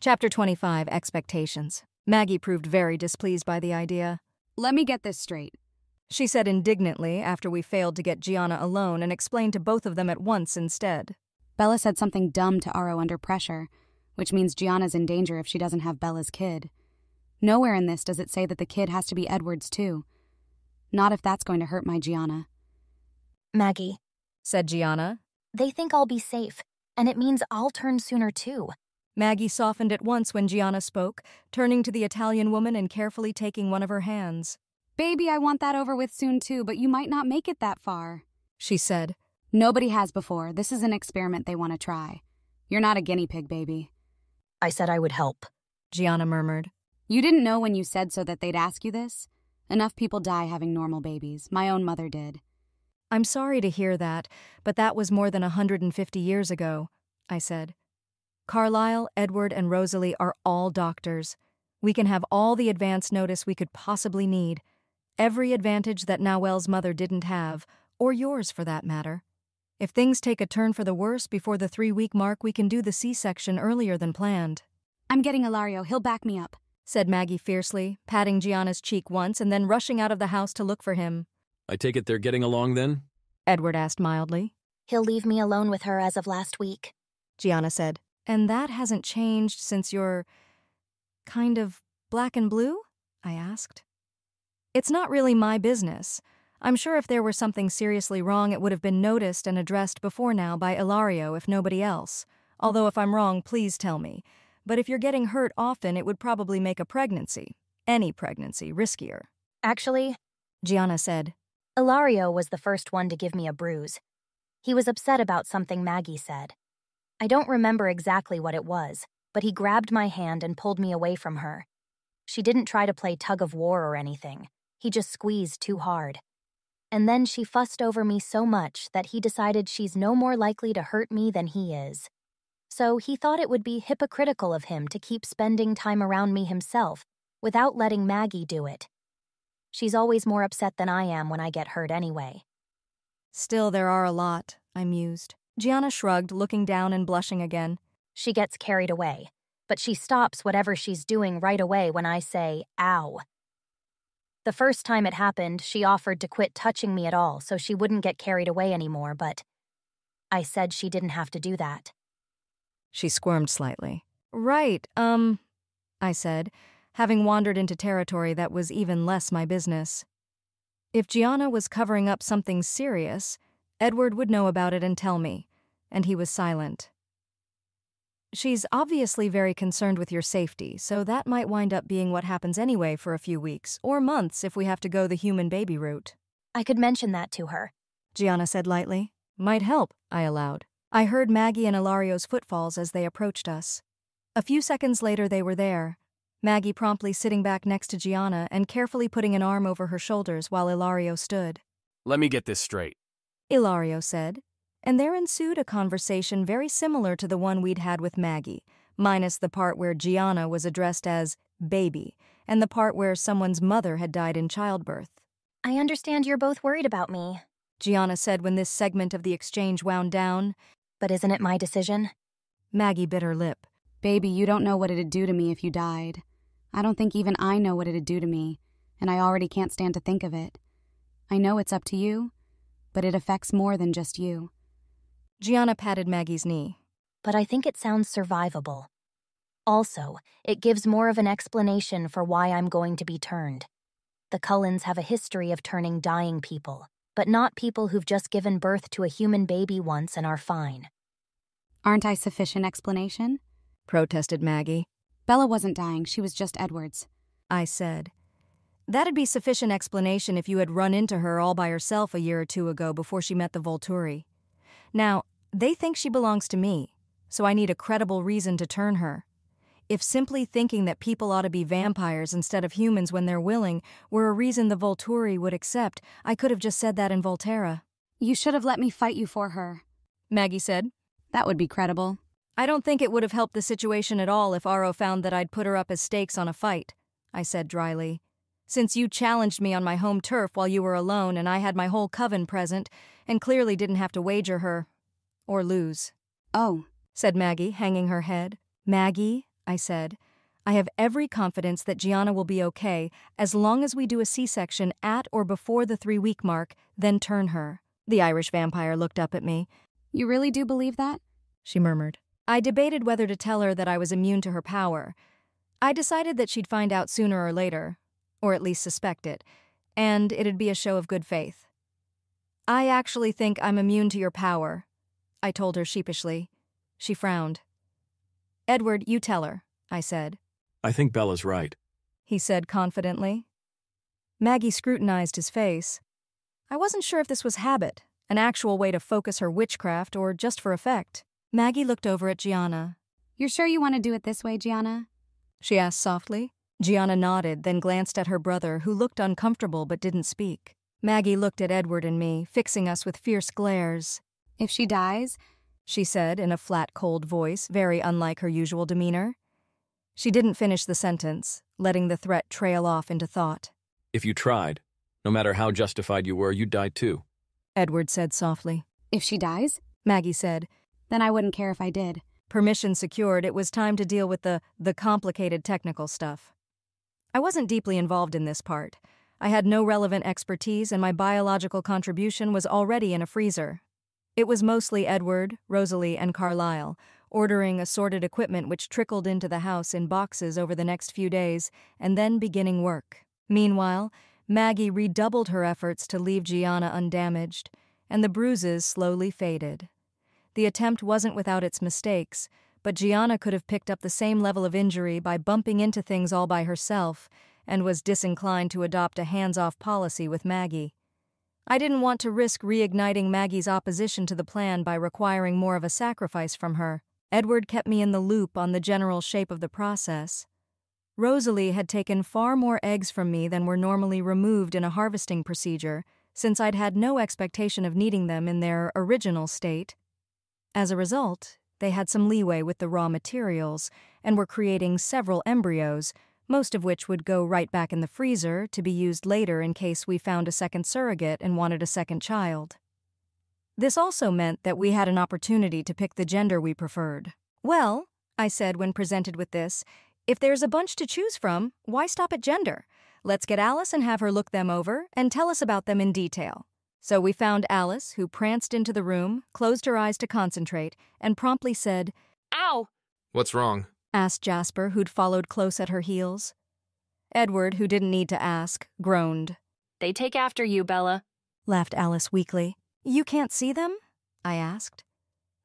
Chapter 25, Expectations. Maggie proved very displeased by the idea. Let me get this straight, she said indignantly after we failed to get Gianna alone and explained to both of them at once instead. Bella said something dumb to Aro under pressure, which means Gianna's in danger if she doesn't have Bella's kid. Nowhere in this does it say that the kid has to be Edward's too. Not if that's going to hurt my Gianna. Maggie, said Gianna. They think I'll be safe, and it means I'll turn sooner too. Maggie softened at once when Gianna spoke, turning to the Italian woman and carefully taking one of her hands. Baby, I want that over with soon too, but you might not make it that far, she said. Nobody has before. This is an experiment they want to try. You're not a guinea pig, baby. I said I would help, Gianna murmured. You didn't know when you said so that they'd ask you this? Enough people die having normal babies. My own mother did. I'm sorry to hear that, but that was more than 150 years ago, I said. Carlisle, Edward, and Rosalie are all doctors. We can have all the advance notice we could possibly need. Every advantage that Nawel's mother didn't have, or yours for that matter. If things take a turn for the worse before the 3-week mark, we can do the C-section earlier than planned. I'm getting Ilario. He'll back me up, said Maggie fiercely, patting Gianna's cheek once and then rushing out of the house to look for him. I take it they're getting along then? Edward asked mildly. He'll leave me alone with her as of last week, Gianna said. And that hasn't changed since you're kind of black and blue? I asked. It's not really my business. I'm sure if there were something seriously wrong, it would have been noticed and addressed before now by Ilario, if nobody else. Although if I'm wrong, please tell me. But if you're getting hurt often, it would probably make a pregnancy, any pregnancy, riskier. Actually, Gianna said, Ilario was the first one to give me a bruise. He was upset about something Maggie said. I don't remember exactly what it was, but he grabbed my hand and pulled me away from her. She didn't try to play tug of war or anything. He just squeezed too hard. And then she fussed over me so much that he decided she's no more likely to hurt me than he is. So he thought it would be hypocritical of him to keep spending time around me himself without letting Maggie do it. She's always more upset than I am when I get hurt anyway. Still, there are a lot, I mused. Gianna shrugged, looking down and blushing again. She gets carried away, but she stops whatever she's doing right away when I say, ow. The first time it happened, she offered to quit touching me at all so she wouldn't get carried away anymore, but I said she didn't have to do that. She squirmed slightly. Right, I said, having wandered into territory that was even less my business. If Gianna was covering up something serious, Edward would know about it and tell me, and he was silent. She's obviously very concerned with your safety, so that might wind up being what happens anyway for a few weeks, or months if we have to go the human baby route. I could mention that to her, Gianna said lightly. Might help, I allowed. I heard Maggie and Ilario's footfalls as they approached us. A few seconds later they were there, Maggie promptly sitting back next to Gianna and carefully putting an arm over her shoulders while Ilario stood. Let me get this straight, Ilario said, and there ensued a conversation very similar to the one we'd had with Maggie, minus the part where Gianna was addressed as baby, and the part where someone's mother had died in childbirth. I understand you're both worried about me, Gianna said when this segment of the exchange wound down. But isn't it my decision? Maggie bit her lip. Baby, you don't know what it'd do to me if you died. I don't think even I know what it'd do to me, and I already can't stand to think of it. I know it's up to you, but it affects more than just you. Gianna patted Maggie's knee. But I think it sounds survivable. Also, it gives more of an explanation for why I'm going to be turned. The Cullens have a history of turning dying people, but not people who've just given birth to a human baby once and are fine. Aren't I sufficient explanation? Protested Maggie. Bella wasn't dying, she was just Edward's. I said. That'd be sufficient explanation if you had run into her all by herself a year or two ago before she met the Volturi. Now, they think she belongs to me, so I need a credible reason to turn her. If simply thinking that people ought to be vampires instead of humans when they're willing were a reason the Volturi would accept, I could have just said that in Volterra. You should have let me fight you for her, Maggie said. That would be credible. I don't think it would have helped the situation at all if Aro found that I'd put her up as stakes on a fight, I said dryly. Since you challenged me on my home turf while you were alone and I had my whole coven present and clearly didn't have to wager her or lose. Oh, said Maggie, hanging her head. Maggie, I said. I have every confidence that Gianna will be okay as long as we do a C-section at or before the 3-week mark, then turn her. The Irish vampire looked up at me. You really do believe that? She murmured. I debated whether to tell her that I was immune to her power. I decided that she'd find out sooner or later, or at least suspect it, and it'd be a show of good faith. I actually think I'm immune to your power, I told her sheepishly. She frowned. Edward, you tell her, I said. I think Bella's right. He said confidently. Maggie scrutinized his face. I wasn't sure if this was habit, an actual way to focus her witchcraft, or just for effect. Maggie looked over at Gianna. You're sure you want to do it this way, Gianna? She asked softly. Gianna nodded, then glanced at her brother, who looked uncomfortable but didn't speak. Maggie looked at Edward and me, fixing us with fierce glares. If she dies, she said in a flat, cold voice, very unlike her usual demeanor. She didn't finish the sentence, letting the threat trail off into thought. If you tried, no matter how justified you were, you'd die too. Edward said softly. If she dies? Maggie said. Then I wouldn't care if I did. Permission secured, it was time to deal with the complicated technical stuff. I wasn't deeply involved in this part. I had no relevant expertise, and my biological contribution was already in a freezer. It was mostly Edward, Rosalie, and Carlisle, ordering assorted equipment which trickled into the house in boxes over the next few days, and then beginning work. Meanwhile, Maggie redoubled her efforts to leave Gianna undamaged, and the bruises slowly faded. The attempt wasn't without its mistakes, but Gianna could have picked up the same level of injury by bumping into things all by herself, and was disinclined to adopt a hands-off policy with Maggie. I didn't want to risk reigniting Maggie's opposition to the plan by requiring more of a sacrifice from her. Edward kept me in the loop on the general shape of the process. Rosalie had taken far more eggs from me than were normally removed in a harvesting procedure, since I'd had no expectation of needing them in their original state. As a result, they had some leeway with the raw materials and were creating several embryos, most of which would go right back in the freezer to be used later in case we found a second surrogate and wanted a second child. This also meant that we had an opportunity to pick the gender we preferred. Well, I said when presented with this, if there's a bunch to choose from, why stop at gender? Let's get Alice and have her look them over and tell us about them in detail. So we found Alice, who pranced into the room, closed her eyes to concentrate, and promptly said, "Ow!" What's wrong? asked Jasper, who'd followed close at her heels. Edward, who didn't need to ask, groaned. "They take after you, Bella," laughed Alice weakly. You can't see them? I asked.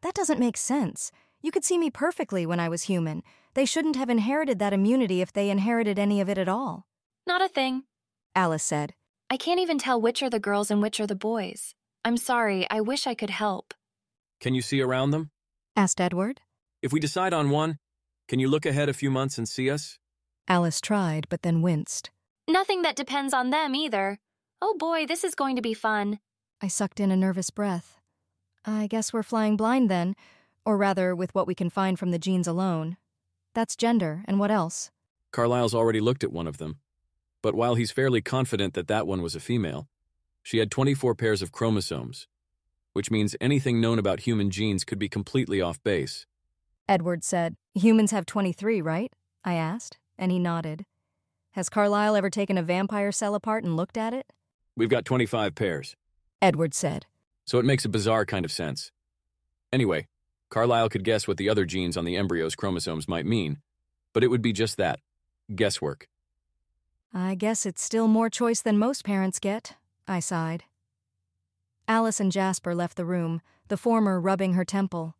That doesn't make sense. You could see me perfectly when I was human. They shouldn't have inherited that immunity if they inherited any of it at all. "Not a thing," Alice said. "I can't even tell which are the girls and which are the boys. I'm sorry, I wish I could help." Can you see around them? Asked Edward. If we decide on one, can you look ahead a few months and see us? Alice tried, but then winced. "Nothing that depends on them, either. Oh boy, this is going to be fun." I sucked in a nervous breath. I guess we're flying blind then, or rather with what we can find from the genes alone. That's gender, and what else? Carlisle's already looked at one of them. But while he's fairly confident that that one was a female, she had 24 pairs of chromosomes, which means anything known about human genes could be completely off base. Edward said, Humans have 23, right? I asked, and he nodded. Has Carlisle ever taken a vampire cell apart and looked at it? We've got 25 pairs. Edward said. So it makes a bizarre kind of sense. Anyway, Carlisle could guess what the other genes on the embryo's chromosomes might mean, but it would be just that, guesswork. I guess it's still more choice than most parents get, I sighed. Alice and Jasper left the room, the former rubbing her temple.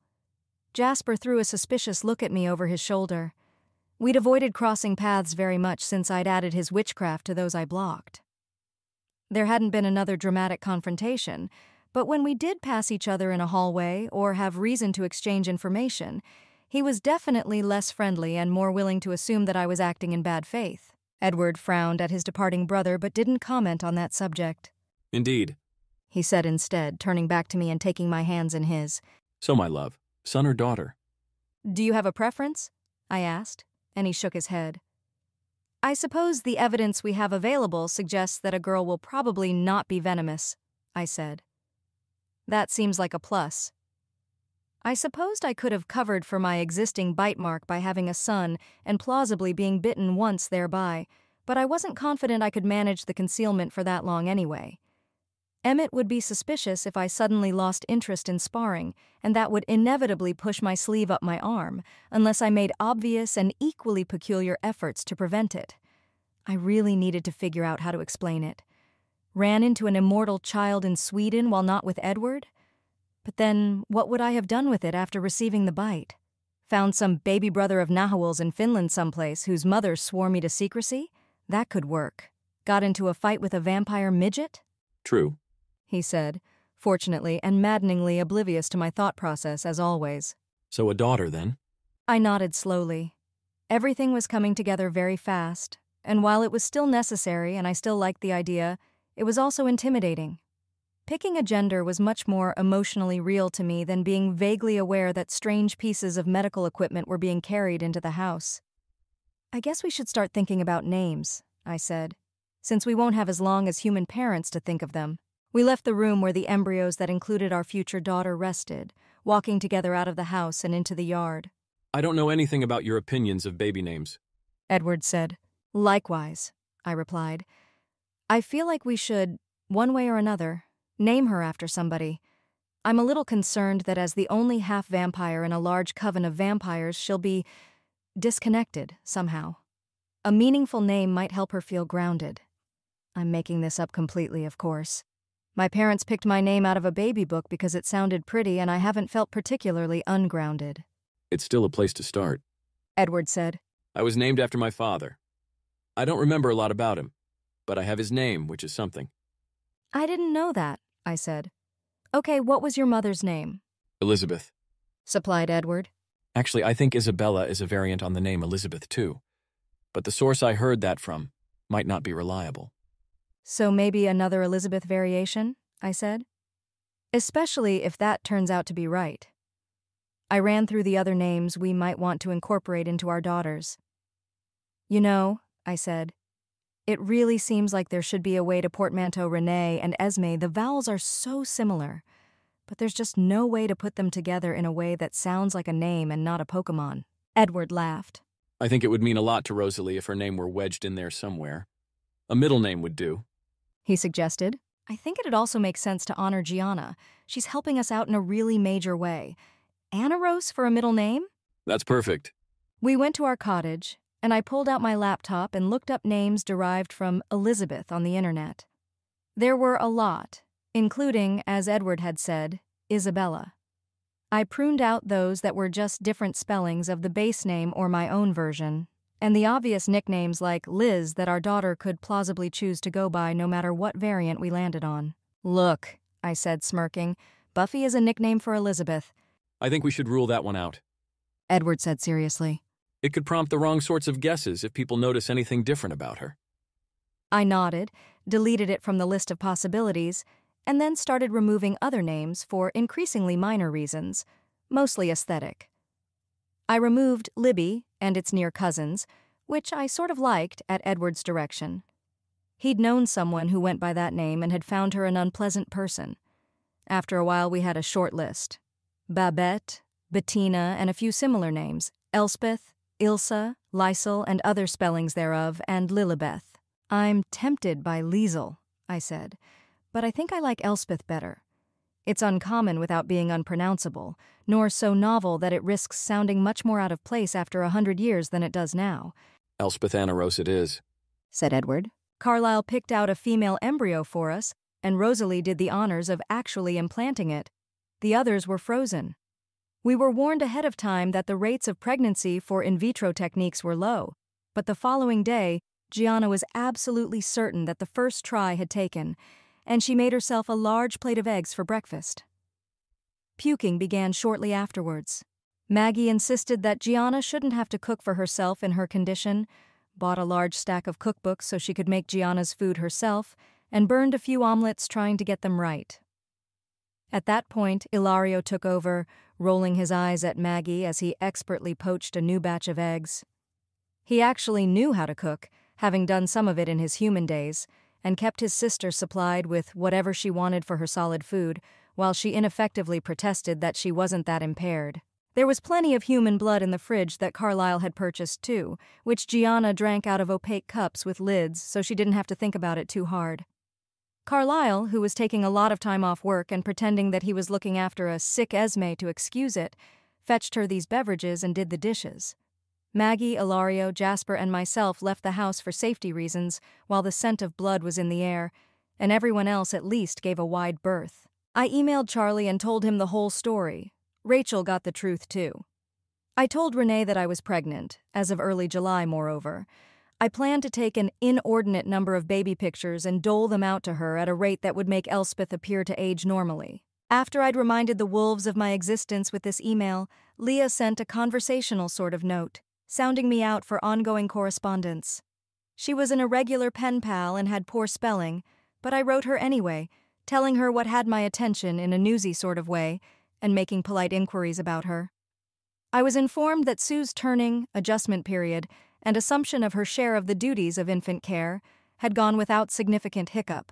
Jasper threw a suspicious look at me over his shoulder. We'd avoided crossing paths very much since I'd added his witchcraft to those I blocked. There hadn't been another dramatic confrontation, but when we did pass each other in a hallway or have reason to exchange information, he was definitely less friendly and more willing to assume that I was acting in bad faith. Edward frowned at his departing brother but didn't comment on that subject. Indeed, He said instead, turning back to me and taking my hands in his. So, my love, son or daughter? Do you have a preference? I asked, and he shook his head. I suppose the evidence we have available suggests that a girl will probably not be venomous, I said. That seems like a plus. I supposed I could have covered for my existing bite mark by having a son and plausibly being bitten once thereby, but I wasn't confident I could manage the concealment for that long anyway. Emmett would be suspicious if I suddenly lost interest in sparring, and that would inevitably push my sleeve up my arm, unless I made obvious and equally peculiar efforts to prevent it. I really needed to figure out how to explain it. Ran into an immortal child in Sweden while not with Edward? But then, what would I have done with it after receiving the bite? Found some baby brother of Nahuel's in Finland someplace whose mother swore me to secrecy? That could work. Got into a fight with a vampire midget? True. He said, fortunately and maddeningly oblivious to my thought process as always. So a daughter, then? I nodded slowly. Everything was coming together very fast, and while it was still necessary and I still liked the idea, it was also intimidating. Picking a gender was much more emotionally real to me than being vaguely aware that strange pieces of medical equipment were being carried into the house. I guess we should start thinking about names, I said, since we won't have as long as human parents to think of them. We left the room where the embryos that included our future daughter rested, walking together out of the house and into the yard. I don't know anything about your opinions of baby names. Edward said. Likewise, I replied. I feel like we should, one way or another, name her after somebody. I'm a little concerned that as the only half-vampire in a large coven of vampires, she'll be disconnected somehow. A meaningful name might help her feel grounded. I'm making this up completely, of course. My parents picked my name out of a baby book because it sounded pretty and I haven't felt particularly ungrounded. It's still a place to start. Edward said. I was named after my father. I don't remember a lot about him, but I have his name, which is something. I didn't know that, I said. Okay, what was your mother's name? Elizabeth, supplied Edward. Actually, I think Isabella is a variant on the name Elizabeth, too. But the source I heard that from might not be reliable. So maybe another Elizabeth variation, I said. Especially if that turns out to be right. I ran through the other names we might want to incorporate into our daughters. You know, I said, it really seems like there should be a way to portmanteau Renee and Esme. The vowels are so similar, but there's just no way to put them together in a way that sounds like a name and not a Pokemon. Edward laughed. I think it would mean a lot to Rosalie if her name were wedged in there somewhere. A middle name would do, he suggested. I think it'd also make sense to honor Gianna. She's helping us out in a really major way. Anaros for a middle name? That's perfect. We went to our cottage, and I pulled out my laptop and looked up names derived from Elizabeth on the internet. There were a lot, including, as Edward had said, Isabella. I pruned out those that were just different spellings of the base name or my own version, and the obvious nicknames like Liz that our daughter could plausibly choose to go by no matter what variant we landed on. Look, I said, smirking, Buffy is a nickname for Elizabeth. I think we should rule that one out. Edward said seriously. It could prompt the wrong sorts of guesses if people notice anything different about her. I nodded, deleted it from the list of possibilities, and then started removing other names for increasingly minor reasons, mostly aesthetic. I removed Libby and its near cousins, which I sort of liked at Edward's direction. He'd known someone who went by that name and had found her an unpleasant person. After a while, we had a short list. Babette, Bettina, and a few similar names, Elspeth, Ilsa, Lysel, and other spellings thereof, and Lilibeth. I'm tempted by Liesel, I said, but I think I like Elspeth better. It's uncommon without being unpronounceable, nor so novel that it risks sounding much more out of place after 100 years than it does now. Elspeth Anaros it is, said Edward. Carlyle picked out a female embryo for us, and Rosalie did the honors of actually implanting it. The others were frozen. We were warned ahead of time that the rates of pregnancy for in vitro techniques were low, but the following day, Gianna was absolutely certain that the first try had taken, and she made herself a large plate of eggs for breakfast. Puking began shortly afterwards. Maggie insisted that Gianna shouldn't have to cook for herself in her condition, bought a large stack of cookbooks so she could make Gianna's food herself, and burned a few omelets trying to get them right. At that point, Ilario took over, rolling his eyes at Maggie as he expertly poached a new batch of eggs. He actually knew how to cook, having done some of it in his human days, and kept his sister supplied with whatever she wanted for her solid food, while she ineffectively protested that she wasn't that impaired. There was plenty of human blood in the fridge that Carlisle had purchased too, which Gianna drank out of opaque cups with lids so she didn't have to think about it too hard. Carlisle, who was taking a lot of time off work and pretending that he was looking after a sick Esme to excuse it, fetched her these beverages and did the dishes. Maggie, Ilario, Jasper, and myself left the house for safety reasons while the scent of blood was in the air, and everyone else at least gave a wide berth. I emailed Charlie and told him the whole story. Rachel got the truth too. I told Renee that I was pregnant, as of early July, moreover. I planned to take an inordinate number of baby pictures and dole them out to her at a rate that would make Elspeth appear to age normally. After I'd reminded the wolves of my existence with this email, Leah sent a conversational sort of note, sounding me out for ongoing correspondence. She was an irregular pen pal and had poor spelling, but I wrote her anyway, telling her what had my attention in a newsy sort of way, and making polite inquiries about her. I was informed that Sue's turning, adjustment period, and assumption of her share of the duties of infant care had gone without significant hiccup.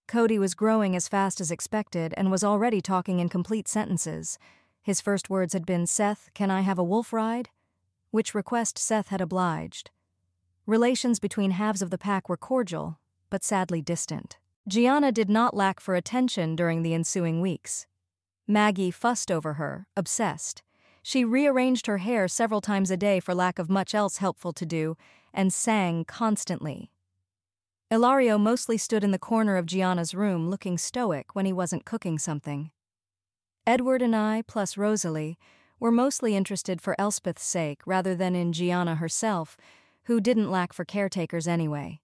Cody was growing as fast as expected and was already talking in complete sentences. His first words had been, "Seth, can I have a wolf ride?" Which request Seth had obliged. Relations between halves of the pack were cordial, but sadly distant. Gianna did not lack for attention during the ensuing weeks. Maggie fussed over her, obsessed. She rearranged her hair several times a day for lack of much else helpful to do, and sang constantly. Ilario mostly stood in the corner of Gianna's room looking stoic when he wasn't cooking something. Edward and I, plus Rosalie, were mostly interested for Elspeth's sake rather than in Gianna herself, who didn't lack for caretakers anyway.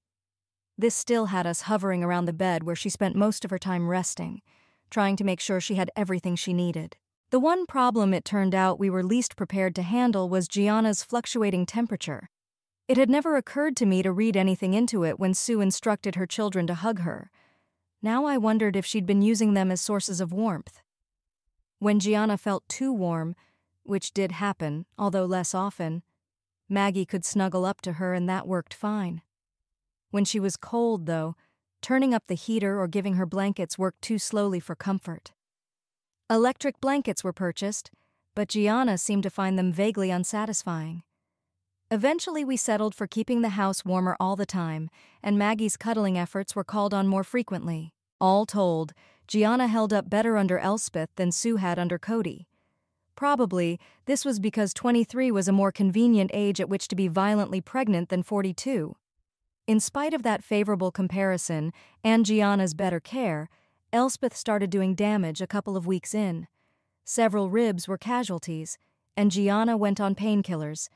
This still had us hovering around the bed where she spent most of her time resting, trying to make sure she had everything she needed. The one problem it turned out we were least prepared to handle was Gianna's fluctuating temperature. It had never occurred to me to read anything into it when Sue instructed her children to hug her. Now I wondered if she'd been using them as sources of warmth. When Gianna felt too warm, which did happen, although less often, Maggie could snuggle up to her and that worked fine. When she was cold, though, turning up the heater or giving her blankets worked too slowly for comfort. Electric blankets were purchased, but Gianna seemed to find them vaguely unsatisfying. Eventually we settled for keeping the house warmer all the time, and Maggie's cuddling efforts were called on more frequently. All told, Gianna held up better under Elspeth than Sue had under Cody. Probably, this was because 23 was a more convenient age at which to be violently pregnant than 42. In spite of that favorable comparison and Gianna's better care, Elspeth started doing damage a couple of weeks in. Several ribs were casualties, and Gianna went on painkillers.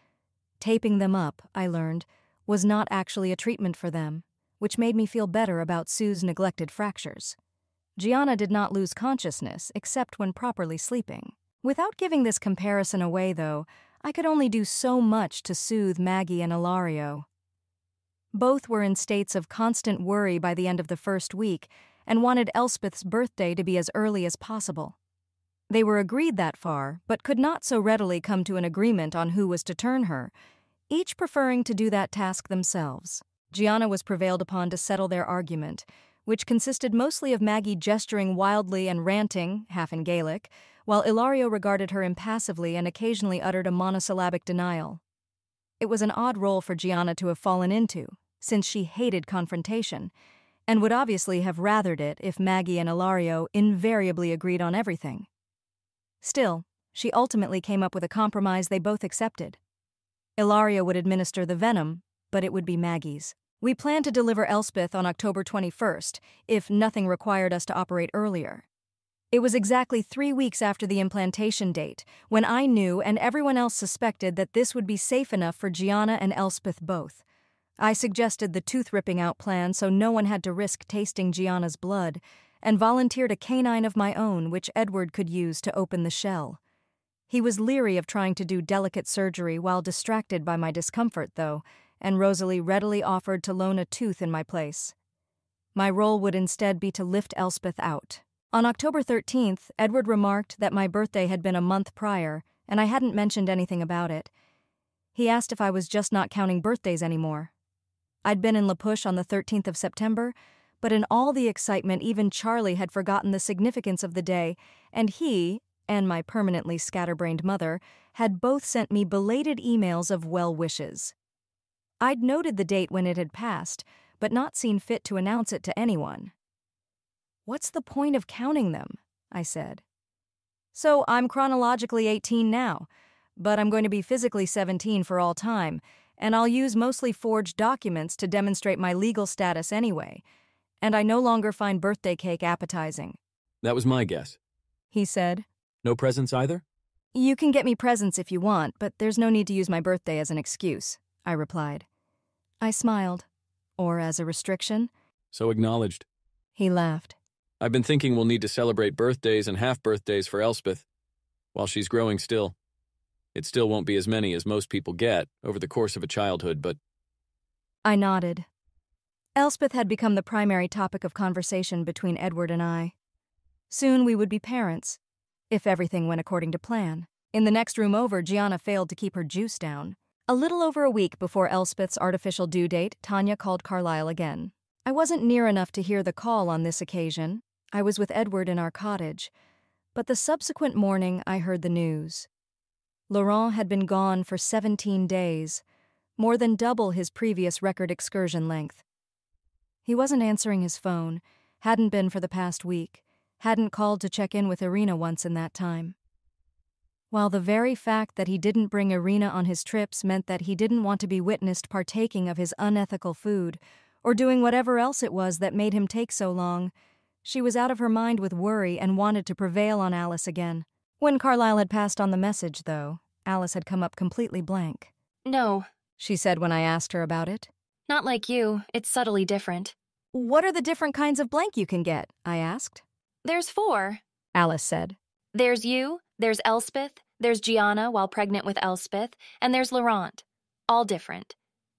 Taping them up, I learned, was not actually a treatment for them, which made me feel better about Sue's neglected fractures. Gianna did not lose consciousness except when properly sleeping. Without giving this comparison away, though, I could only do so much to soothe Maggie and Ilario. Both were in states of constant worry by the end of the first week and wanted Elspeth's birthday to be as early as possible. They were agreed that far, but could not so readily come to an agreement on who was to turn her, each preferring to do that task themselves. Gianna was prevailed upon to settle their argument, which consisted mostly of Maggie gesturing wildly and ranting, half in Gaelic, while Ilario regarded her impassively and occasionally uttered a monosyllabic denial. It was an odd role for Gianna to have fallen into, since she hated confrontation, and would obviously have rathered it if Maggie and Ilario invariably agreed on everything. Still, she ultimately came up with a compromise they both accepted. Ilario would administer the venom, but it would be Maggie's. We planned to deliver Elspeth on October 21st, if nothing required us to operate earlier. It was exactly 3 weeks after the implantation date, when I knew and everyone else suspected that this would be safe enough for Gianna and Elspeth both. I suggested the tooth-ripping-out plan so no one had to risk tasting Gianna's blood, and volunteered a canine of my own which Edward could use to open the shell. He was leery of trying to do delicate surgery while distracted by my discomfort, though, and Rosalie readily offered to loan a tooth in my place. My role would instead be to lift Elspeth out. On October 13th, Edward remarked that my birthday had been a month prior, and I hadn't mentioned anything about it. He asked if I was just not counting birthdays anymore. I'd been in La Push on the 13th of September, But in all the excitement, even Charlie had forgotten the significance of the day, and he, and my permanently scatterbrained mother, had both sent me belated emails of well wishes. I'd noted the date when it had passed, but not seen fit to announce it to anyone. "What's the point of counting them?" I said. "So I'm chronologically 18 now, but I'm going to be physically 17 for all time, and I'll use mostly forged documents to demonstrate my legal status anyway, and I no longer find birthday cake appetizing." That was my guess. He said. No presents either? "You can get me presents if you want, but there's no need to use my birthday as an excuse," I replied. I smiled. "Or as a restriction?" So acknowledged. He laughed. I've been thinking we'll need to celebrate birthdays and half-birthdays for Elspeth while she's growing still. It still won't be as many as most people get over the course of a childhood, but... I nodded. Elspeth had become the primary topic of conversation between Edward and I. Soon we would be parents, if everything went according to plan. In the next room over, Gianna failed to keep her juice down. A little over a week before Elspeth's artificial due date, Tanya called Carlisle again. I wasn't near enough to hear the call on this occasion. I was with Edward in our cottage. But the subsequent morning, I heard the news. Laurent had been gone for 17 days, more than double his previous record excursion length. He wasn't answering his phone, hadn't been for the past week, hadn't called to check in with Irina once in that time. While the very fact that he didn't bring Irina on his trips meant that he didn't want to be witnessed partaking of his unethical food, or doing whatever else it was that made him take so long, she was out of her mind with worry and wanted to prevail on Alice again. When Carlisle had passed on the message, though, Alice had come up completely blank. No, She said when I asked her about it. not like you. It's subtly different. "What are the different kinds of blank you can get?" I asked. There's 4. Alice said. There's you, there's Elspeth, there's Gianna while pregnant with Elspeth, and there's Laurent. All different.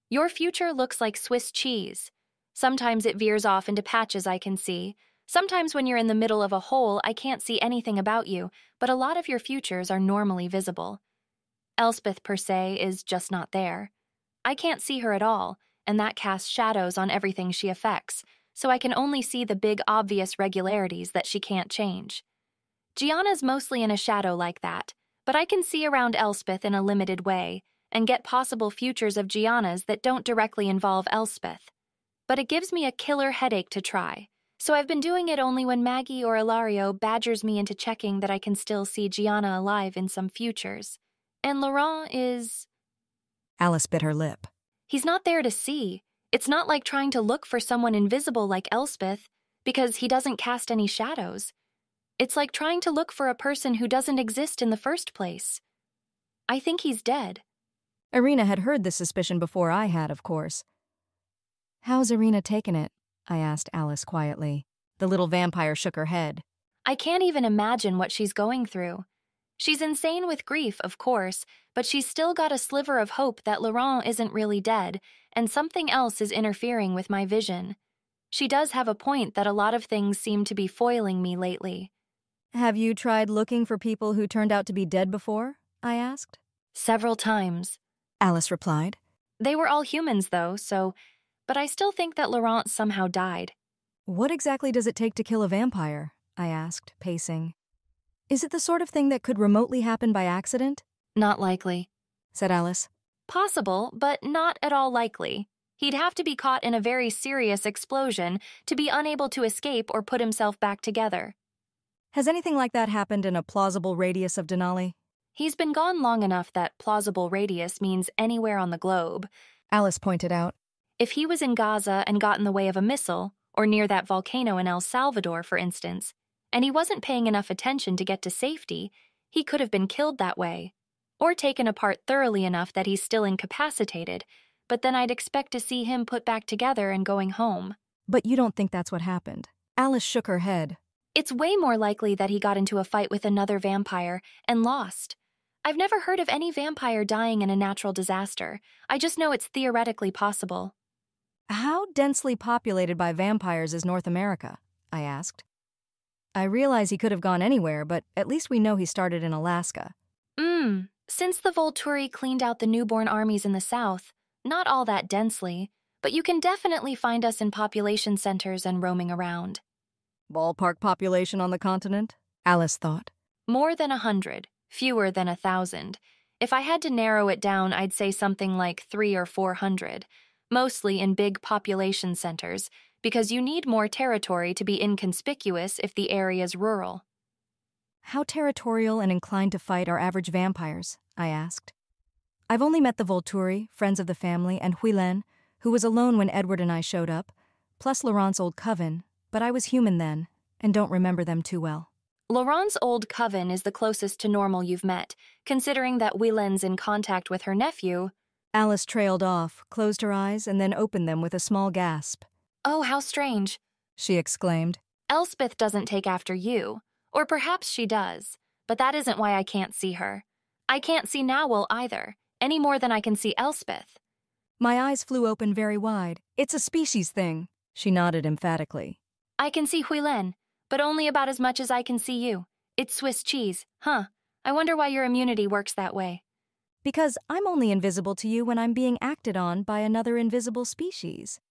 Your future looks like Swiss cheese. Sometimes it veers off into patches I can see. Sometimes when you're in the middle of a hole, I can't see anything about you, but a lot of your futures are normally visible. Elspeth, per se, is just not there. I can't see her at all, and that casts shadows on everything she affects, so I can only see the big obvious regularities that she can't change. Gianna's mostly in a shadow like that, but I can see around Elspeth in a limited way, and get possible futures of Gianna's that don't directly involve Elspeth. But it gives me a killer headache to try, so I've been doing it only when Maggie or Ilario badgers me into checking that I can still see Gianna alive in some futures. And Laurent is... Alice bit her lip. He's not there to see. It's not like trying to look for someone invisible like Elspeth, because he doesn't cast any shadows. It's like trying to look for a person who doesn't exist in the first place. I think he's dead. Irina had heard this suspicion before I had, of course. "How's Irina taken it?" I asked Alice quietly. The little vampire shook her head. I can't even imagine what she's going through. She's insane with grief, of course, but she's still got a sliver of hope that Laurent isn't really dead, and something else is interfering with my vision. She does have a point that a lot of things seem to be foiling me lately. "Have you tried looking for people who turned out to be dead before?" I asked. Several times. Alice replied. They were all humans, though, but I still think that Laurent somehow died. "What exactly does it take to kill a vampire?" I asked, pacing. "Is it the sort of thing that could remotely happen by accident?" Not likely. said Alice. Possible, but not at all likely. He'd have to be caught in a very serious explosion to be unable to escape or put himself back together. "Has anything like that happened in a plausible radius of Denali?" He's been gone long enough that plausible radius means anywhere on the globe. Alice pointed out. If he was in Gaza and got in the way of a missile, or near that volcano in El Salvador, for instance, and he wasn't paying enough attention to get to safety, he could have been killed that way, or taken apart thoroughly enough that he's still incapacitated, but then I'd expect to see him put back together and going home. "But you don't think that's what happened?" Alice shook her head. It's way more likely that he got into a fight with another vampire and lost. I've never heard of any vampire dying in a natural disaster. I just know it's theoretically possible. "How densely populated by vampires is North America?" I asked. I realize he could have gone anywhere, but at least we know he started in Alaska. Since the Volturi cleaned out the newborn armies in the south, not all that densely, but you can definitely find us in population centers and roaming around. Ballpark population on the continent? Alice thought. More than 100, fewer than 1,000. If I had to narrow it down, I'd say something like 300 or 400, mostly in big population centers, because you need more territory to be inconspicuous if the area's rural. How territorial and inclined to fight are average vampires? I asked. I've only met the Volturi, friends of the family, and Huilen, who was alone when Edward and I showed up, plus Laurent's old coven, but I was human then, and don't remember them too well. Laurent's old coven is the closest to normal you've met, considering that Huilen's in contact with her nephew. Alice trailed off, closed her eyes, and then opened them with a small gasp. Oh, how strange, she exclaimed. Elspeth doesn't take after you. Or perhaps she does, but that isn't why I can't see her. I can't see Nowell either, any more than I can see Elspeth. My eyes flew open very wide. It's a species thing, she nodded emphatically. I can see Huilen, but only about as much as I can see you. It's Swiss cheese, huh? I wonder why your immunity works that way. Because I'm only invisible to you when I'm being acted on by another invisible species.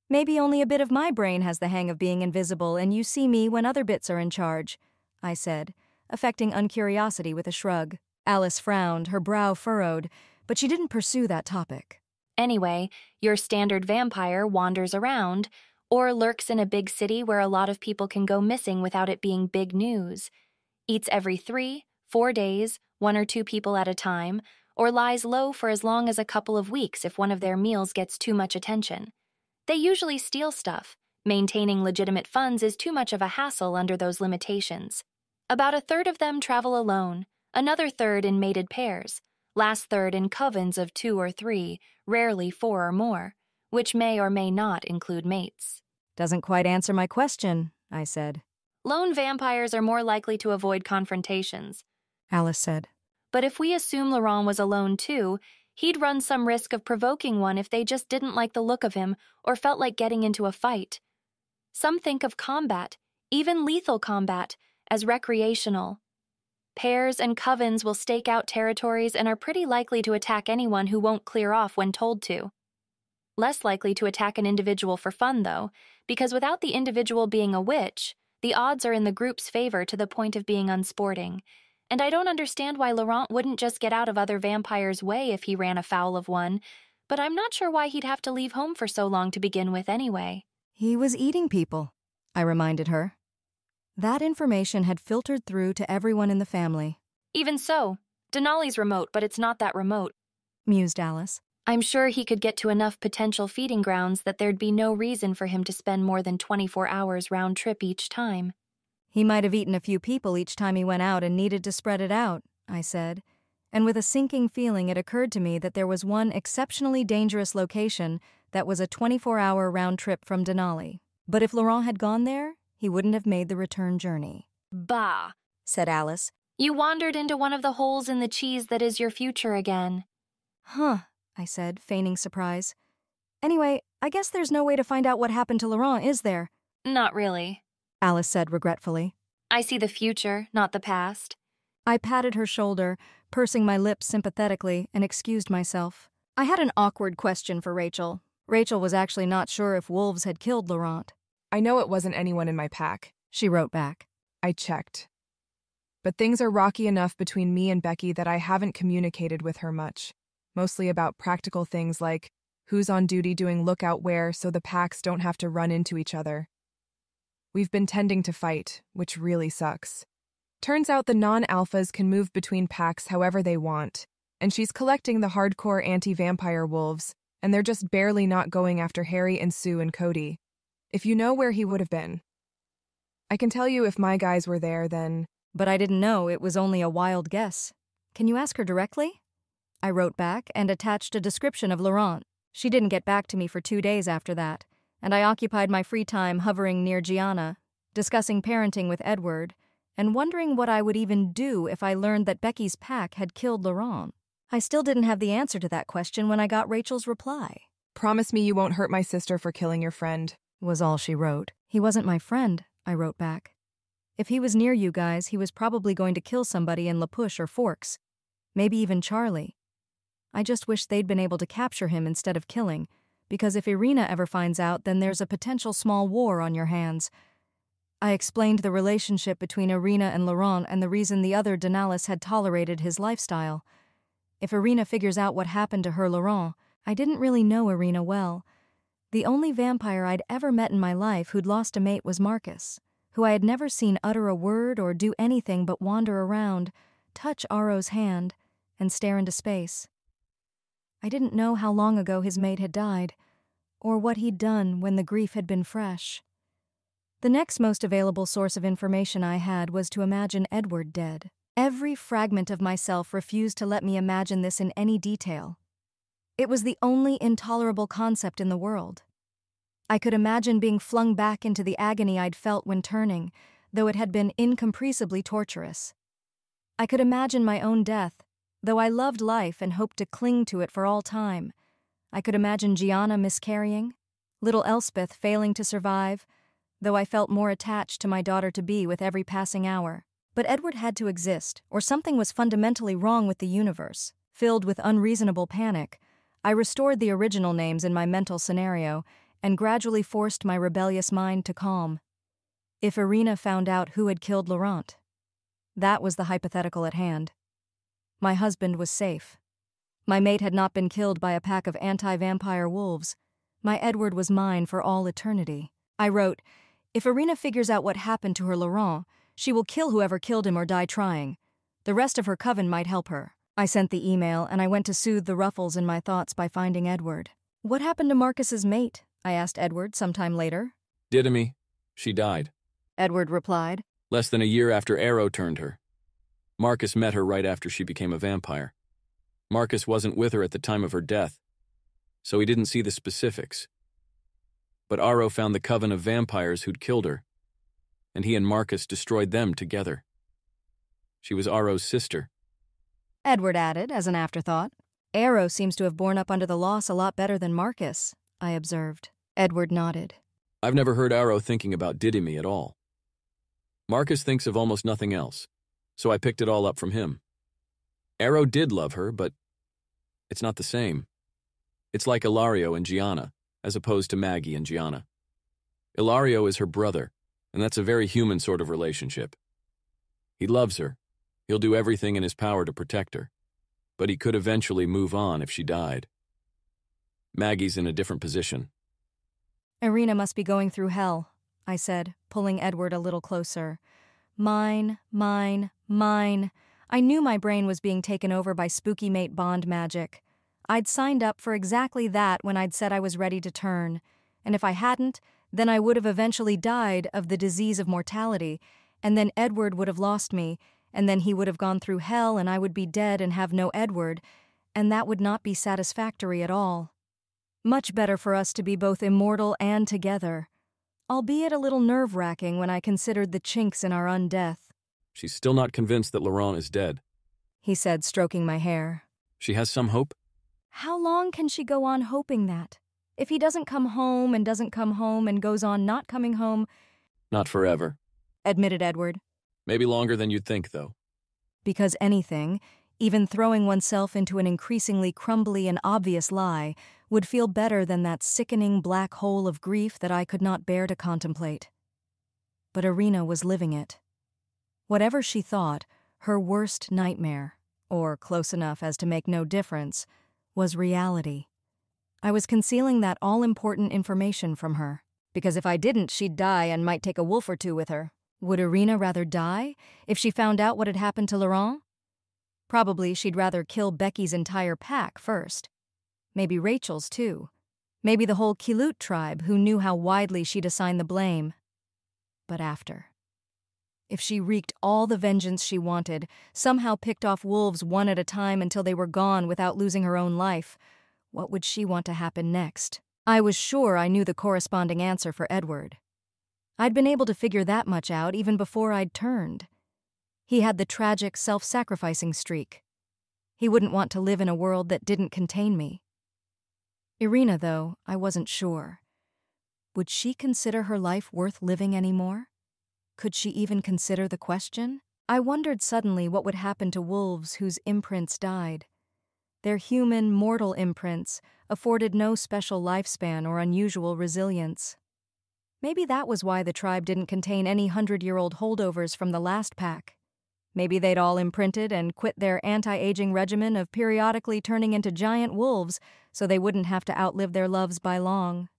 Maybe only a bit of my brain has the hang of being invisible and you see me when other bits are in charge, I said, affecting uncuriosity with a shrug. Alice frowned, her brow furrowed, but she didn't pursue that topic. Anyway, your standard vampire wanders around, or lurks in a big city where a lot of people can go missing without it being big news, eats every 3-4 days, 1 or 2 people at a time, or lies low for as long as a couple of weeks if one of their meals gets too much attention. They usually steal stuff. Maintaining legitimate funds is too much of a hassle under those limitations. About 1/3 of them travel alone, another 1/3 in mated pairs, last 1/3 in covens of 2 or 3, rarely 4 or more, which may or may not include mates. Doesn't quite answer my question, I said. Lone vampires are more likely to avoid confrontations, Alice said. But if we assume Laurent was alone too, he'd run some risk of provoking one if they just didn't like the look of him or felt like getting into a fight. Some think of combat, even lethal combat, as recreational. Pairs and covens will stake out territories and are pretty likely to attack anyone who won't clear off when told to. Less likely to attack an individual for fun, though, because without the individual being a witch, the odds are in the group's favor to the point of being unsporting. And I don't understand why Laurent wouldn't just get out of other vampires' way if he ran afoul of one, but I'm not sure why he'd have to leave home for so long to begin with anyway. He was eating people, I reminded her. That information had filtered through to everyone in the family. Even so, Denali's remote, but it's not that remote, mused Alice. I'm sure he could get to enough potential feeding grounds that there'd be no reason for him to spend more than 24 hours round trip each time. He might have eaten a few people each time he went out and needed to spread it out, I said. And with a sinking feeling it occurred to me that there was one exceptionally dangerous location that was a 24-hour round trip from Denali. But if Laurent had gone there, he wouldn't have made the return journey. Bah, said Alice. You wandered into one of the holes in the cheese that is your future again. Huh, I said, feigning surprise. Anyway, I guess there's no way to find out what happened to Laurent, is there? Not really, Alice said regretfully. I see the future, not the past. I patted her shoulder, pursing my lips sympathetically, and excused myself. I had an awkward question for Rachel. Rachel was actually not sure if wolves had killed Laurent. I know it wasn't anyone in my pack, she wrote back. I checked. But things are rocky enough between me and Becky that I haven't communicated with her much. Mostly about practical things like who's on duty doing lookout where so the packs don't have to run into each other. We've been tending to fight, which really sucks. Turns out the non-alphas can move between packs however they want, and she's collecting the hardcore anti-vampire wolves, and they're just barely not going after Harry and Sue and Cody. If you know where he would have been. I can tell you if my guys were there, then... But I didn't know, it was only a wild guess. Can you ask her directly? I wrote back and attached a description of Laurent. She didn't get back to me for 2 days after that, and I occupied my free time hovering near Gianna, discussing parenting with Edward, and wondering what I would even do if I learned that Becky's pack had killed Laurent. I still didn't have the answer to that question when I got Rachel's reply. Promise me you won't hurt my sister for killing your friend, was all she wrote. He wasn't my friend, I wrote back. If he was near you guys, he was probably going to kill somebody in La Push or Forks. Maybe even Charlie. I just wish they'd been able to capture him instead of killing, because if Irina ever finds out, then there's a potential small war on your hands. I explained the relationship between Irina and Laurent and the reason the other Denalice had tolerated his lifestyle. If Irina figures out what happened to her Laurent, I didn't really know Irina well. The only vampire I'd ever met in my life who'd lost a mate was Marcus, who I had never seen utter a word or do anything but wander around, touch Aro's hand, and stare into space. I didn't know how long ago his mate had died, or what he'd done when the grief had been fresh. The next most available source of information I had was to imagine Edward dead. Every fragment of myself refused to let me imagine this in any detail. It was the only intolerable concept in the world. I could imagine being flung back into the agony I'd felt when turning, though it had been incomprehensibly torturous. I could imagine my own death, though I loved life and hoped to cling to it for all time. I could imagine Gianna miscarrying, little Elspeth failing to survive, though I felt more attached to my daughter-to-be with every passing hour. But Edward had to exist, or something was fundamentally wrong with the universe. Filled with unreasonable panic, I restored the original names in my mental scenario and gradually forced my rebellious mind to calm. If Irina found out who had killed Laurent? That was the hypothetical at hand. My husband was safe. My mate had not been killed by a pack of anti-vampire wolves. My Edward was mine for all eternity. I wrote, "If Irina figures out what happened to her Laurent, she will kill whoever killed him or die trying. The rest of her coven might help her." I sent the email, and I went to soothe the ruffles in my thoughts by finding Edward. "What happened to Marcus's mate?" I asked Edward sometime later. Didymi. She died. Edward replied. Less than a year after Aro turned her. Marcus met her right after she became a vampire. Marcus wasn't with her at the time of her death, so he didn't see the specifics. But Aro found the coven of vampires who'd killed her, and he and Marcus destroyed them together. She was Aro's sister. Edward added, as an afterthought. "Aro seems to have borne up under the loss a lot better than Marcus," I observed. Edward nodded. I've never heard Aro thinking about Didymi at all. Marcus thinks of almost nothing else, so I picked it all up from him. Aro did love her, but it's not the same. It's like Ilario and Gianna, as opposed to Maggie and Gianna. Ilario is her brother, and that's a very human sort of relationship. He loves her. He'll do everything in his power to protect her, but he could eventually move on if she died. Maggie's in a different position. "Irina must be going through hell," I said, pulling Edward a little closer. Mine. I knew my brain was being taken over by spooky mate bond magic. I'd signed up for exactly that when I'd said I was ready to turn, and if I hadn't, then I would have eventually died of the disease of mortality, and then Edward would have lost me, and then he would have gone through hell and I would be dead and have no Edward, and that would not be satisfactory at all. Much better for us to be both immortal and together, albeit a little nerve-wracking when I considered the chinks in our undeath. She's still not convinced that Laurent is dead, he said, stroking my hair. She has some hope? How long can she go on hoping that? If he doesn't come home and doesn't come home and goes on not coming home... Not forever, admitted Edward. Maybe longer than you'd think, though. Because anything, even throwing oneself into an increasingly crumbly and obvious lie, would feel better than that sickening black hole of grief that I could not bear to contemplate. But Irina was living it. Whatever she thought, her worst nightmare, or close enough as to make no difference, was reality. I was concealing that all-important information from her, because if I didn't, she'd die and might take a wolf or two with her. Would Irina rather die if she found out what had happened to Laurent? Probably she'd rather kill Becky's entire pack first. Maybe Rachel's, too. Maybe the whole Kilut tribe, who knew how widely she'd assign the blame. But after. If she wreaked all the vengeance she wanted, somehow picked off wolves one at a time until they were gone without losing her own life, what would she want to happen next? I was sure I knew the corresponding answer for Edward. I'd been able to figure that much out even before I'd turned. He had the tragic, self-sacrificing streak. He wouldn't want to live in a world that didn't contain me. Irina, though, I wasn't sure. Would she consider her life worth living anymore? Could she even consider the question? I wondered suddenly what would happen to wolves whose imprints died. Their human, mortal imprints afforded no special lifespan or unusual resilience. Maybe that was why the tribe didn't contain any 100-year-old holdovers from the last pack. Maybe they'd all imprinted and quit their anti-aging regimen of periodically turning into giant wolves so they wouldn't have to outlive their loves by long.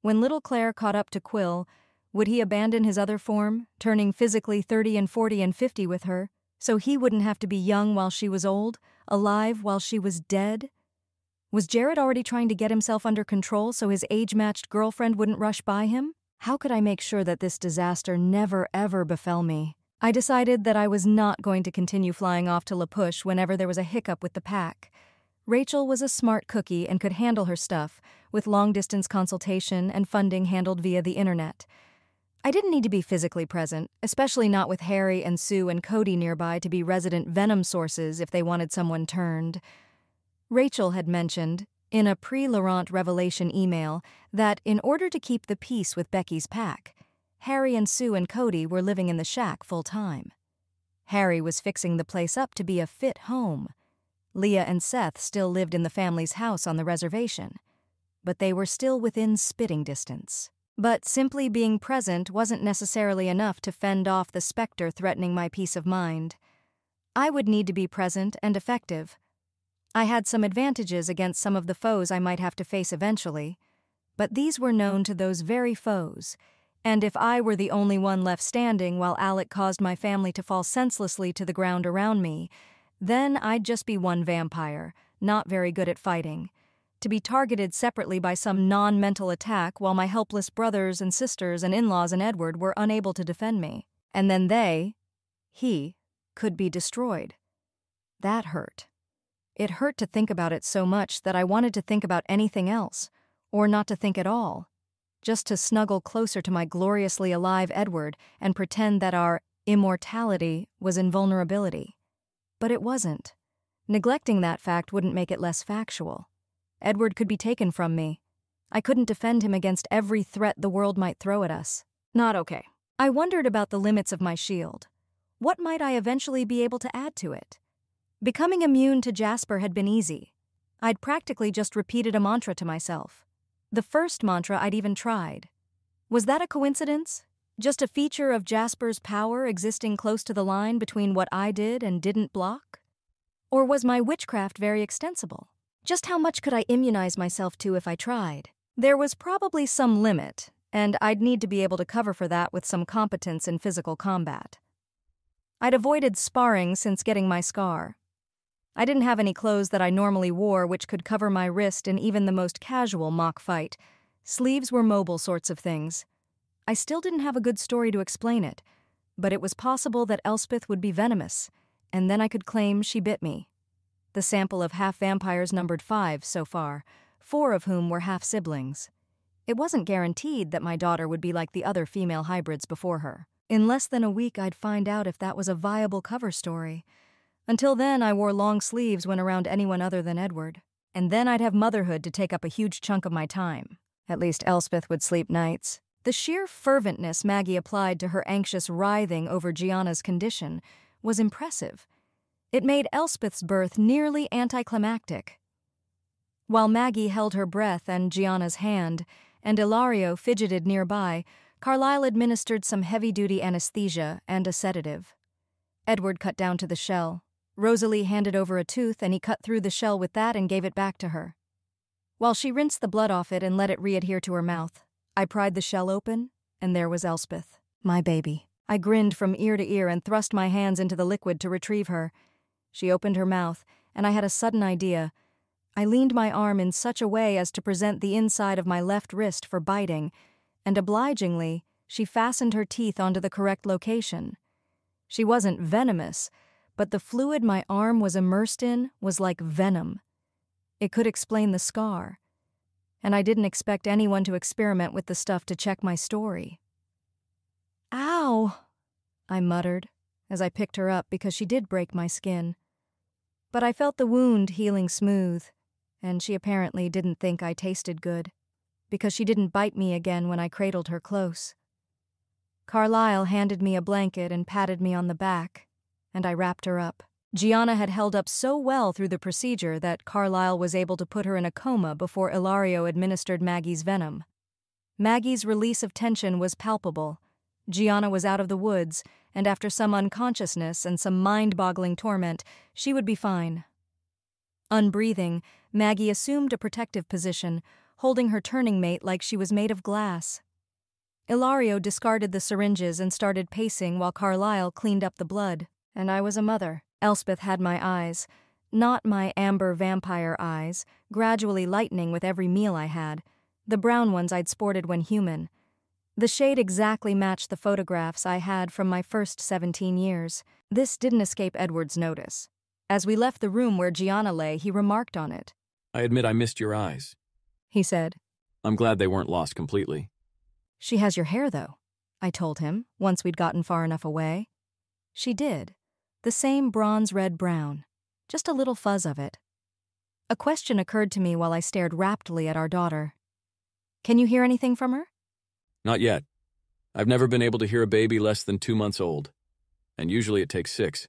When little Claire caught up to Quill, would he abandon his other form, turning physically 30 and 40 and 50 with her, so he wouldn't have to be young while she was old, alive while she was dead? Was Jared already trying to get himself under control so his age-matched girlfriend wouldn't rush by him? How could I make sure that this disaster never ever befell me? I decided that I was not going to continue flying off to La Push whenever there was a hiccup with the pack. Rachel was a smart cookie and could handle her stuff, with long-distance consultation and funding handled via the internet. I didn't need to be physically present, especially not with Harry and Sue and Cody nearby to be resident venom sources if they wanted someone turned. Rachel had mentioned, in a pre-Laurent revelation email, that in order to keep the peace with Becky's pack, Harry and Sue and Cody were living in the shack full-time. Harry was fixing the place up to be a fit home. Leah and Seth still lived in the family's house on the reservation, but they were still within spitting distance. But simply being present wasn't necessarily enough to fend off the specter threatening my peace of mind. I would need to be present and effective. I had some advantages against some of the foes I might have to face eventually, but these were known to those very foes, and if I were the only one left standing while Alec caused my family to fall senselessly to the ground around me, then I'd just be one vampire, not very good at fighting, to be targeted separately by some non-mental attack while my helpless brothers and sisters and in-laws and Edward were unable to defend me. And then he, could be destroyed. That hurt. It hurt to think about it so much that I wanted to think about anything else, or not to think at all, just to snuggle closer to my gloriously alive Edward and pretend that our immortality was invulnerability. But it wasn't. Neglecting that fact wouldn't make it less factual. Edward could be taken from me. I couldn't defend him against every threat the world might throw at us. Not okay. I wondered about the limits of my shield. What might I eventually be able to add to it? Becoming immune to Jasper had been easy. I'd practically just repeated a mantra to myself. The first mantra I'd even tried. Was that a coincidence? Just a feature of Jasper's power existing close to the line between what I did and didn't block? Or was my witchcraft very extensible? Just how much could I immunize myself to if I tried? There was probably some limit, and I'd need to be able to cover for that with some competence in physical combat. I'd avoided sparring since getting my scar. I didn't have any clothes that I normally wore which could cover my wrist in even the most casual mock fight. Sleeves were mobile sorts of things. I still didn't have a good story to explain it, but it was possible that Elspeth would be venomous, and then I could claim she bit me. The sample of half-vampires numbered 5 so far, 4 of whom were half-siblings. It wasn't guaranteed that my daughter would be like the other female hybrids before her. In less than a week I'd find out if that was a viable cover story. Until then, I wore long sleeves when around anyone other than Edward. And then I'd have motherhood to take up a huge chunk of my time. At least Elspeth would sleep nights. The sheer ferventness Maggie applied to her anxious writhing over Gianna's condition was impressive. It made Elspeth's birth nearly anticlimactic. While Maggie held her breath and Gianna's hand, and Ilario fidgeted nearby, Carlyle administered some heavy-duty anesthesia and a sedative. Edward cut down to the shell. Rosalie handed over a tooth, and he cut through the shell with that and gave it back to her. While she rinsed the blood off it and let it readhere to her mouth, I pried the shell open, and there was Elspeth, my baby. I grinned from ear to ear and thrust my hands into the liquid to retrieve her. She opened her mouth, and I had a sudden idea. I leaned my arm in such a way as to present the inside of my left wrist for biting, and obligingly, she fastened her teeth onto the correct location. She wasn't venomous, but the fluid my arm was immersed in was like venom. It could explain the scar, and I didn't expect anyone to experiment with the stuff to check my story. "Ow," I muttered as I picked her up because she did break my skin. But I felt the wound healing smooth, and she apparently didn't think I tasted good, because she didn't bite me again when I cradled her close. Carlyle handed me a blanket and patted me on the back, and I wrapped her up. Gianna had held up so well through the procedure that Carlisle was able to put her in a coma before Ilario administered Maggie's venom. Maggie's release of tension was palpable. Gianna was out of the woods, and after some unconsciousness and some mind-boggling torment, she would be fine. Unbreathing, Maggie assumed a protective position, holding her turning mate like she was made of glass. Ilario discarded the syringes and started pacing while Carlisle cleaned up the blood. And I was a mother. Elspeth had my eyes, not my amber vampire eyes, gradually lightening with every meal I had, the brown ones I'd sported when human. The shade exactly matched the photographs I had from my first 17 years. This didn't escape Edward's notice. As we left the room where Gianna lay, he remarked on it. I admit I missed your eyes, he said. I'm glad they weren't lost completely. She has your hair, though, I told him, once we'd gotten far enough away. She did. The same bronze-red-brown, just a little fuzz of it. A question occurred to me while I stared raptly at our daughter. Can you hear anything from her? Not yet. I've never been able to hear a baby less than 2 months old, and usually it takes 6.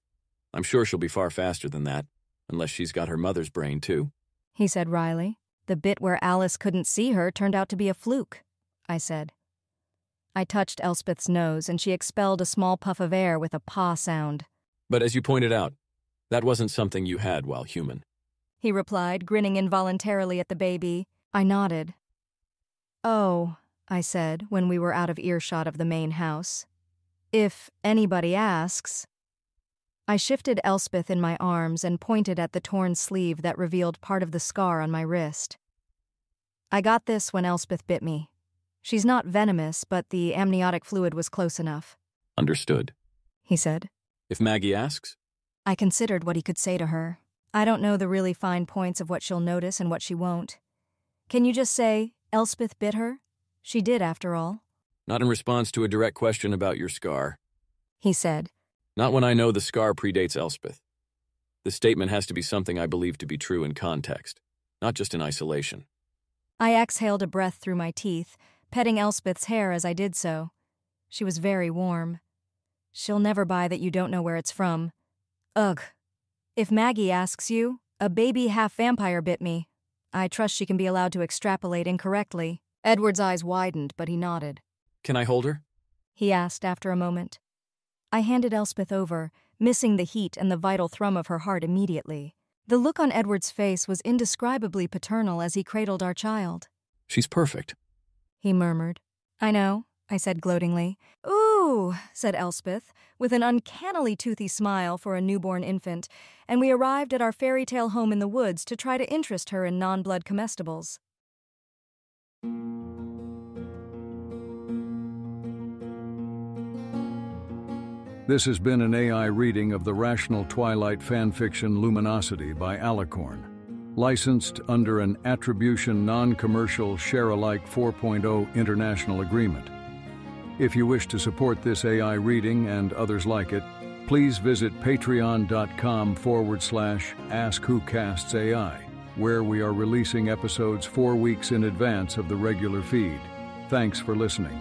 I'm sure she'll be far faster than that, unless she's got her mother's brain, too, he said wryly. The bit where Alice couldn't see her turned out to be a fluke, I said. I touched Elspeth's nose, and she expelled a small puff of air with a pah sound. But as you pointed out, that wasn't something you had while human, he replied, grinning involuntarily at the baby. I nodded. Oh, I said, when we were out of earshot of the main house. If anybody asks. I shifted Elspeth in my arms and pointed at the torn sleeve that revealed part of the scar on my wrist. I got this when Elspeth bit me. She's not venomous, but the amniotic fluid was close enough. Understood, he said. If Maggie asks? I considered what he could say to her. I don't know the really fine points of what she'll notice and what she won't. Can you just say, Elspeth bit her? She did, after all. Not in response to a direct question about your scar, he said. Not when I know the scar predates Elspeth. The statement has to be something I believe to be true in context, not just in isolation. I exhaled a breath through my teeth, petting Elspeth's hair as I did so. She was very warm. She'll never buy that you don't know where it's from. Ugh. If Maggie asks you, a baby half-vampire bit me. I trust she can be allowed to extrapolate incorrectly. Edward's eyes widened, but he nodded. Can I hold her? He asked after a moment. I handed Elspeth over, missing the heat and the vital thrum of her heart immediately. The look on Edward's face was indescribably paternal as he cradled our child. She's perfect, he murmured. I know, I said gloatingly. Ooh, said Elspeth, with an uncannily toothy smile for a newborn infant, and we arrived at our fairy tale home in the woods to try to interest her in non-blood comestibles. This has been an AI reading of the Rational Twilight fanfiction Luminosity by Alicorn, licensed under an Attribution Non-Commercial Share-alike 4.0 international agreement. If you wish to support this AI reading and others like it, please visit patreon.com/AskWhoCastsAI, where we are releasing episodes 4 weeks in advance of the regular feed. Thanks for listening.